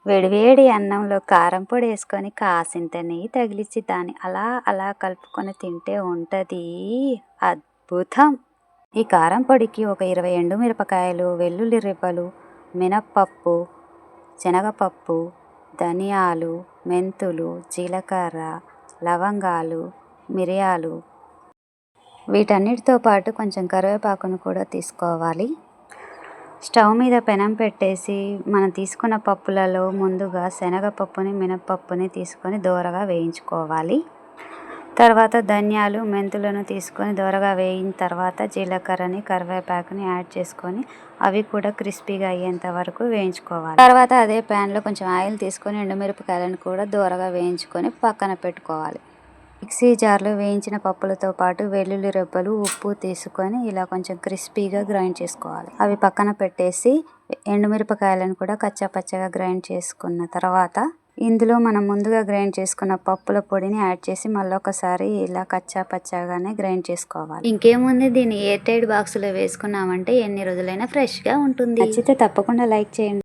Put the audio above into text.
వేడివేడి అన్నంలో కారం పొడి వేసుకొని కాసింత నెయ్యి తగిలించి దాన్ని అలా అలా కలుపుకొని తింటే ఉంటుంది అద్భుతం. ఈ కారం పొడికి ఒక 20 ఎండుమిరపకాయలు, వెల్లుల్లి రెబ్బలు, మినప్పప్పు, శనగపప్పు, ధనియాలు, మెంతులు, జీలకర్ర, లవంగాలు, మిరియాలు, వీటన్నిటితో పాటు కొంచెం కరివేపాకును కూడా తీసుకోవాలి. స్టవ్ మీద పెనం పెట్టేసి మనం తీసుకున్న పప్పులలో ముందుగా శనగపప్పుని, మినపప్పుని తీసుకొని దోరగా వేయించుకోవాలి. తర్వాత ధనియాలు, మెంతులను తీసుకొని దోరగా వేయిన తర్వాత జీలకర్రని, కరివేపాకుని యాడ్ చేసుకొని అవి కూడా క్రిస్పీగా అయ్యేంత వరకు వేయించుకోవాలి. తర్వాత అదే ప్యాన్లో కొంచెం ఆయిల్ తీసుకొని ఎండుమిరపకాయలను కూడా దోరగా వేయించుకొని పక్కన పెట్టుకోవాలి. మిక్సీ జార్లో వేయించిన పప్పులతో పాటు వెల్లుల్లి రెబ్బలు, ఉప్పు తీసుకొని ఇలా కొంచెం క్రిస్పీగా గ్రైండ్ చేసుకోవాలి. అవి పక్కన పెట్టేసి ఎండుమిరపకాయలను కూడా కచ్చాపచ్చగా గ్రైండ్ చేసుకున్న తర్వాత ఇందులో మనం ముందుగా గ్రైండ్ చేసుకున్న పప్పుల పొడిని యాడ్ చేసి మళ్ళొకసారి ఇలా కచ్చాపచ్చాగానే గ్రైండ్ చేసుకోవాలి. ఇంకేముంది, దీన్ని ఎయిర్ టైట్ బాక్స్లో వేసుకున్నామంటే ఎన్ని రోజులైనా ఫ్రెష్గా ఉంటుంది. నచ్చితే తప్పకుండా లైక్ చేయండి.